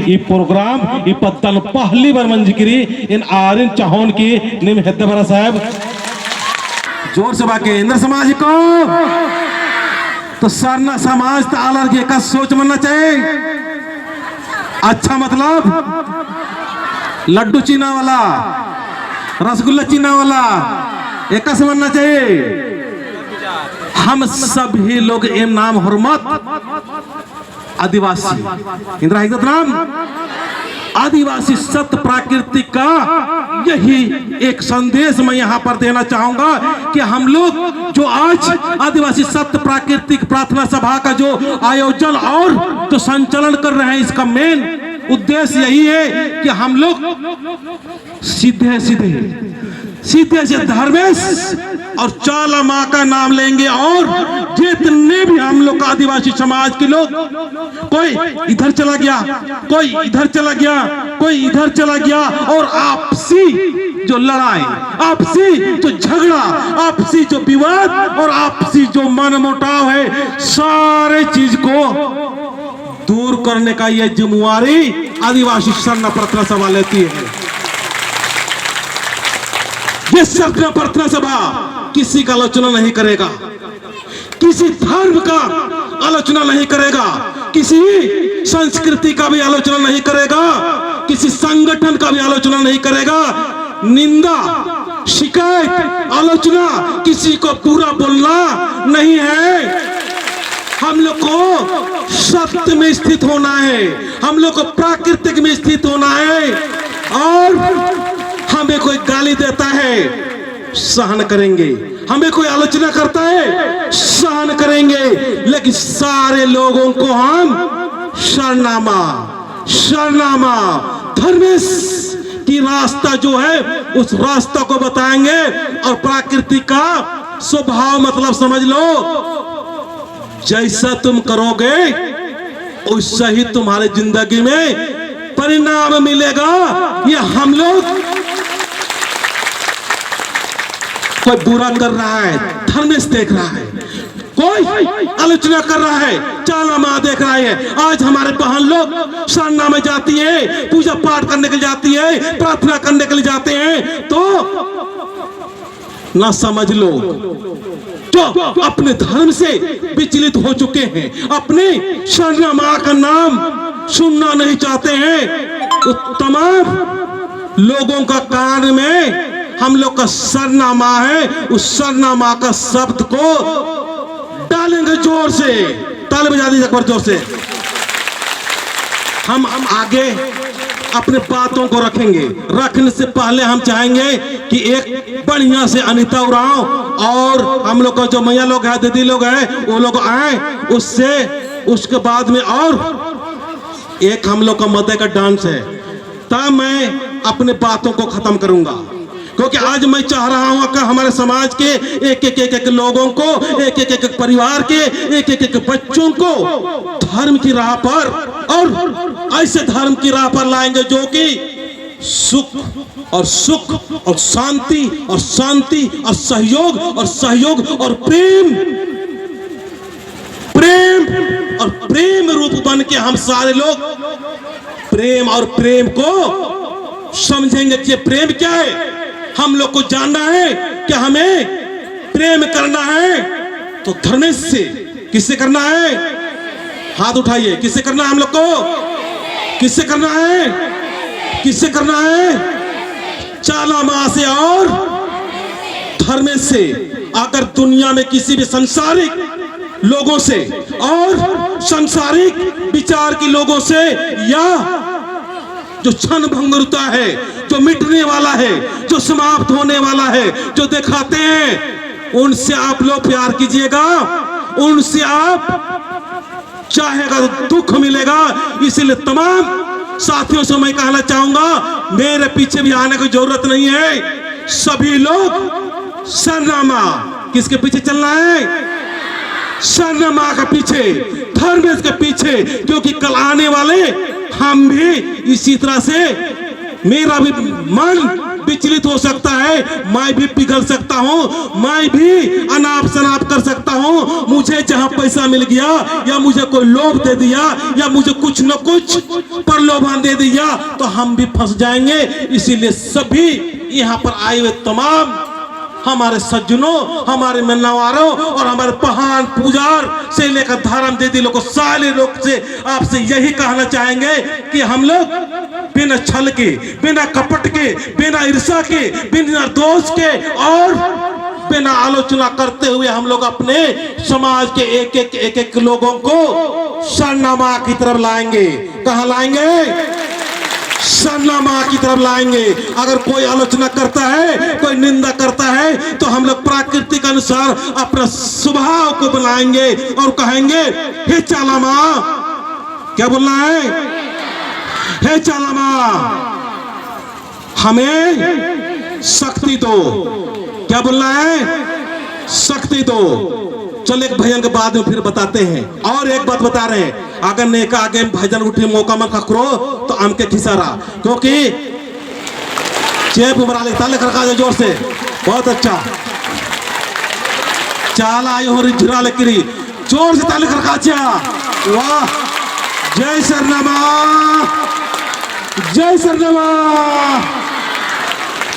ये प्रोग्राम ये पत्तन पहली बार मंजी करी इन आरिन चाहोन की निम हेद्दे भरा साहब जोर से बाके इंद्र समाज को तो सरना समाज तो आलर के का सोच मनना चाहिए। अच्छा मतलब लड्डू चीना वाला रसगुल्ला चीना वाला एक का समझना चाहिए। हम सभी लोग एम नाम हुर्मत आदिवासी इंदिरा नाम आदिवासी सत्य प्राकृतिक का यही एक संदेश मैं यहाँ पर देना चाहूंगा कि हम लोग जो आज आदिवासी सत्य प्राकृतिक प्रार्थना सभा का जो आयोजन और जो संचालन कर रहे हैं इसका मेन उद्देश्य यही है कि हम लोग सीधे से धर्मेश और चाला माँ का नाम लेंगे और जितने भी हम लोग आदिवासी समाज के लोग कोई इधर चला गया कोई इधर चला गया कोई इधर चला गया और आपसी जो लड़ाई आपसी जो झगड़ा आपसी जो विवाद और आपसी जो मनमुटाव है सारे चीज को दूर करने का यह जिम्मेवारी आदिवासी सरना प्रार्थना सभा लेती है। ये सरना प्रार्थना सभा किसी का आलोचना नहीं करेगा, किसी धर्म का आलोचना नहीं करेगा, किसी संस्कृति का भी आलोचना नहीं करेगा, किसी संगठन का भी आलोचना नहीं करेगा। निंदा शिकायत आलोचना किसी को बुरा बोलना नहीं है। हम लोग को सत्य में स्थित होना है, हम लोग को प्राकृतिक में स्थित होना है और हमें कोई गाली देता है सहन करेंगे, हमें कोई आलोचना करता है सहन करेंगे, लेकिन सारे लोगों को हम शरणामा धर्मेश की रास्ता जो है उस रास्ता को बताएंगे और प्रकृति का स्वभाव मतलब समझ लो जैसा तुम करोगे वैसा ही तुम्हारे जिंदगी में परिणाम मिलेगा। ये हम लोग कोई बुरा कर रहा है धर्मेश देख रहा है, कोई आलोचना कर रहा है चाला माँ देख रहा है। आज हमारे बहन लोग सरना में जाती है, पूजा पाठ करने के लिए जाती है, प्रार्थना करने के लिए जाते हैं, तो ना समझ लो जो अपने धर्म से विचलित हो चुके हैं, अपने सरना माँ का नाम सुनना नहीं चाहते हैं, तो तमाम लोगों का कान में हम लोग का सरना माँ है, उस सरना माँ का शब्द को डालेंगे जोर से, ताली बजा दीजिए एक बार जोर से। हम आगे अपने बातों को रखेंगे, रखने से पहले हम चाहेंगे कि एक बढ़िया से अनिता उरांव और हम लोग का जो मैया लोग है दीदी लोग हैं वो लोग आए, उसके बाद में और एक हम लोग का मदे का डांस है, तब मैं अपने बातों को खत्म करूंगा। क्योंकि आज मैं चाह रहा हूं कि हमारे समाज के एक लोगों को एक परिवार के एक बच्चों को धर्म की राह पर और ऐसे धर्म की राह पर लाएंगे जो कि सुख और शांति और सहयोग और प्रेम रूप बन के हम सारे लोग प्रेम को समझेंगे कि प्रेम क्या है। हम लोग को जानना है कि हमें प्रेम करना है तो धर्मेश से किससे करना है, हाथ उठाइए, किससे करना है हम लोग को, किससे करना है चाला माँ से और धर्मेश से। अगर दुनिया में किसी भी संसारिक लोगों से और सांसारिक विचार के लोगों से या जो क्षण भंगुरता है, जो मिटने वाला है, जो समाप्त होने वाला है, जो दिखाते हैं, उनसे आप लोग प्यार कीजिएगा, उनसे आप चाहेगा तो दुख मिलेगा। इसीलिए तमाम साथियों से मैं कहना चाहूंगा मेरे पीछे भी आने की जरूरत नहीं है। सभी लोग सरना माँ किसके पीछे चलना है, सरना माँ के पीछे, धर्मेश के पीछे, क्योंकि कल आने वाले हम भी इसी तरह से मेरा भी मन विचलित हो सकता है, मैं भी पिघल सकता हूँ, मैं भी अनाप शनाप कर सकता हूँ। मुझे जहाँ पैसा मिल गया या मुझे कोई लोभ दे दिया या मुझे कुछ न कुछ प्रलोभन दे दिया तो हम भी फंस जाएंगे। इसीलिए सभी यहाँ पर आए हुए तमाम हमारे सज्जनों, हमारे मन्नवारों और हमारे पहाड़ पुजार से लेकर धर्म दीदी लोग को सारे लोग से आपसे यही कहना चाहेंगे कि हम लोग बिना छल के, बिना कपट के, बिना ईर्ष्या के, बिना दोष के और बिना आलोचना करते हुए हम लोग अपने समाज के एक लोगों को सरना माँ की तरफ लाएंगे। कहाँ लाएंगे? सरना माँ की तरफ लाएंगे। अगर कोई आलोचना करता है, कोई निंदा करता है तो हम लोग प्रकृति के अनुसार अपना स्वभाव को बनाएंगे और कहेंगे, हे चाला माँ, क्या बोलना है? हे चाला माँ, हमें शक्ति दो। क्या बोलना है? शक्ति दो। चल एक भजन के बाद में फिर बताते हैं। और एक बात बता रहे हैं, अगर नेका आगे भजन उठे मौका मत खकरो तो आम के खिसारा, क्योंकि चेप उमरा ले ताले खड़का दे जोर से। बहुत अच्छा चाला आयो हो रिझरा लेकरी जोर से ताले खड़का चा। वाह, जय सरनामा, जय सरनामा।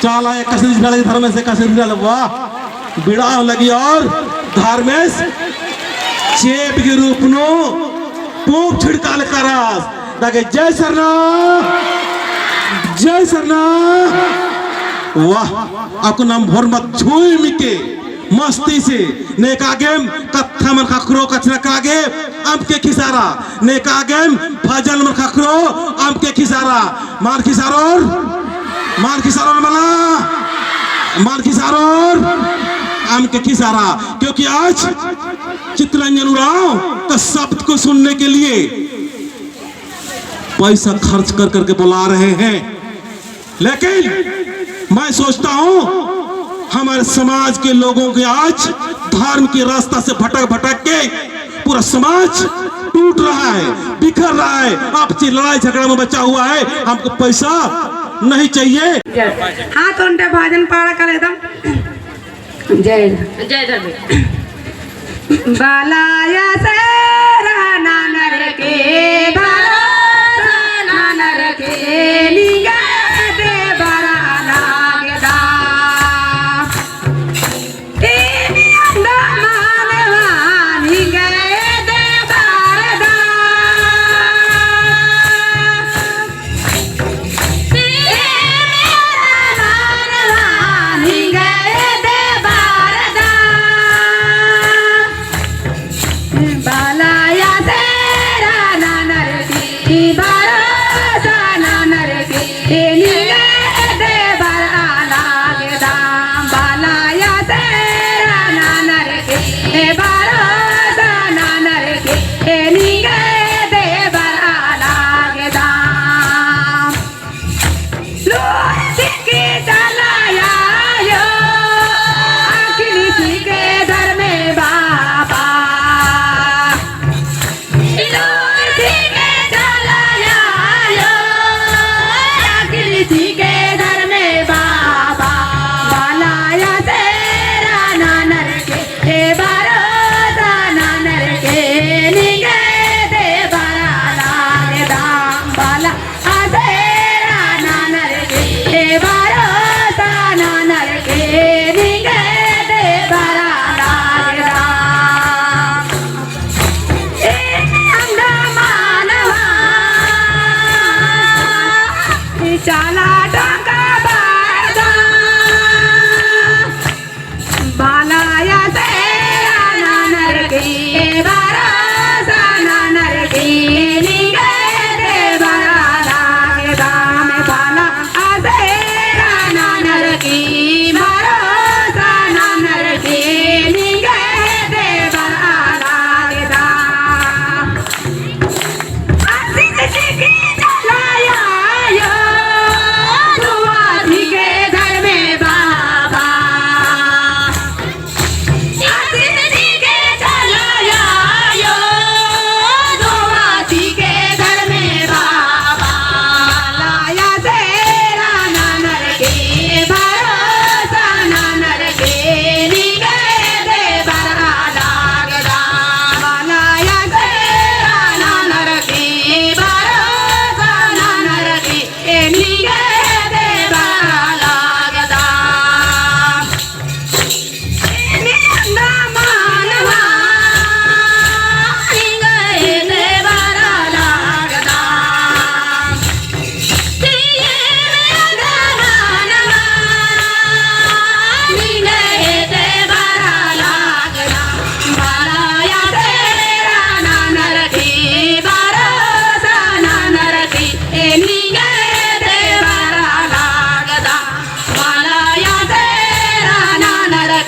चाला एक कसरी झड़ा लगी धर्म से कसरी झड़ा। वाह, बिड़ा लगी और धर्मेश चेप के रूप नो पूप छिड़काल करास ताकि जय सरना, जय सरना। वाह, आपको नाम भोर मत छुई मिके मस्ती से नेका गेम कत्था मन खखरो कचरा कागे आम के खिसारा, नेका गेम भजन मन खखरो आम के खिसारा। मार खिसारोर, मार खिसारोर मला, मार खिसारोर आम के खिसारा। क्योंकि आज चित्तरंजन उरांव का शब्द को सुनने के लिए पैसा खर्च कर करके बुला रहे हैं, लेकिन मैं सोचता हूं हमारे समाज के लोगों के आज धर्म के रास्ता से भटक भटक के पूरा समाज टूट रहा है, बिखर रहा है, आपसी लड़ाई झगड़ा में बचा हुआ है। हमको पैसा नहीं चाहिए। हाँ तो उनके भाजन पाड़ा कर एकदम जय जय धर्म बालाया से रहना नर के भरोसा ना नर के लिया दे बरा लागदा तेरी अंडा मानवानी गए दे बरदा तेरी मानवानी गए दे बरदा बाला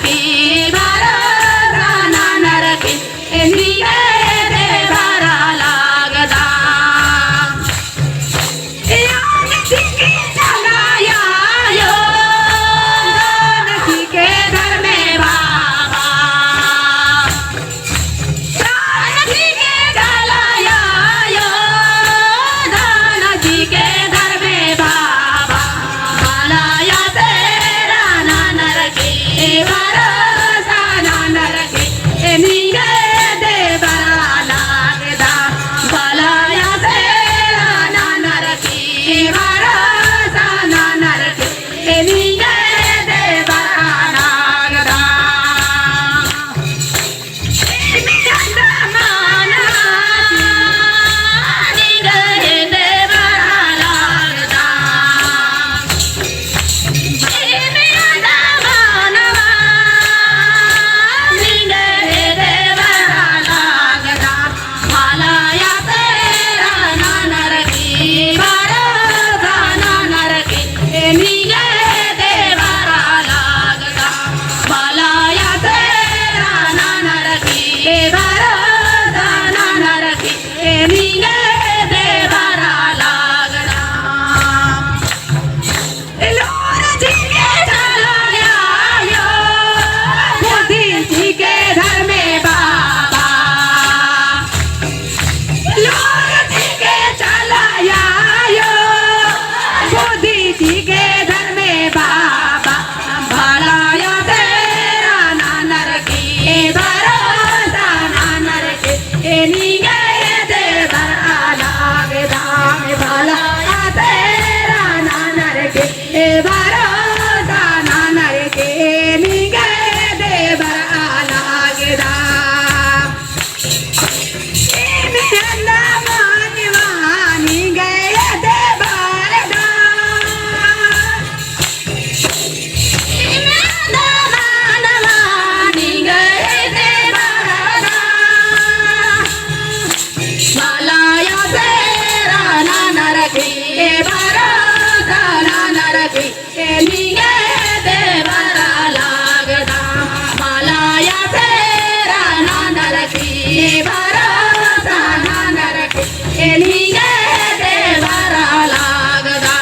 नरकी भरोसा ना नरकी निगे दे भरा लागदा यान सिंगी चलाया यो नरकी के घर में बाबा नरकी के गलाया यो नरकी के घर में बाबा भलाया तेरा ना नरकी भरोसा ना नरकी निगे दे भरा लागदा भलाया तेरा ना नरकी भरोसा ना नरकी निगे दे भरा लागदा मियंदा माना निगे दे भरा लागदा मियंदा माना निगे दे भरा लागदा भलाया तेरा ना नरकी भरोसा ना नरकी निगे दे भरा लागदा भलाया तेरा ना नरकी भरोसा ना नरकी निगे दे भरा लागदा लोर जी के चलाया यो मोदी जी के घर में बाबा लोर जी के चलाया यो मोदी जी के घर में बाबा भलाया तेरा ना नरकी भरोसा ना नरकी निगे दे भरा लागदा भलाया तेरा ना नरकी भरोसा ना नरकी निगे दे भरा लागदा मियंदा मानवा निगे दे भरदा मियंदा मानवा निगे दे भरदा भलाया तेरा ना नरकी भरोसा ना नरकी निगे दे भरा लागदा भलाया तेरा ना नरकी भरोसा ना नरकी निगे दे भरा लागदा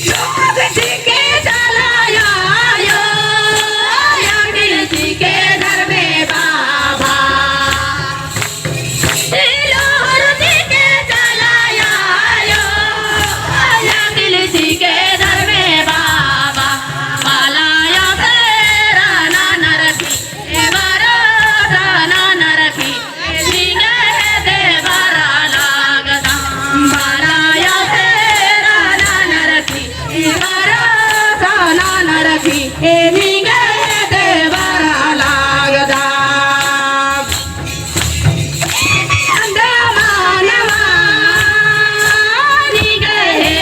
लोग जी के चलाया यो यागिल जी के घर में बाबा लोर जी के चलाया यो यागिल जी के घर में बाबा भलाया तेरा ना नरकी भरोसा ना नरकी निगे दे भरा लागदा भलाया तेरा ना नरकी भरोसा ना नरकी निगे दे भरा लागदा मियंदा मानवा निगे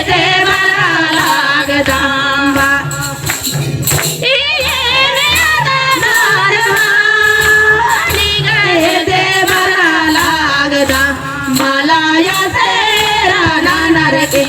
दे भरा लागदा मियंदा मानवा निगे दे भरा लागदा भलाया तेरा ना नरकी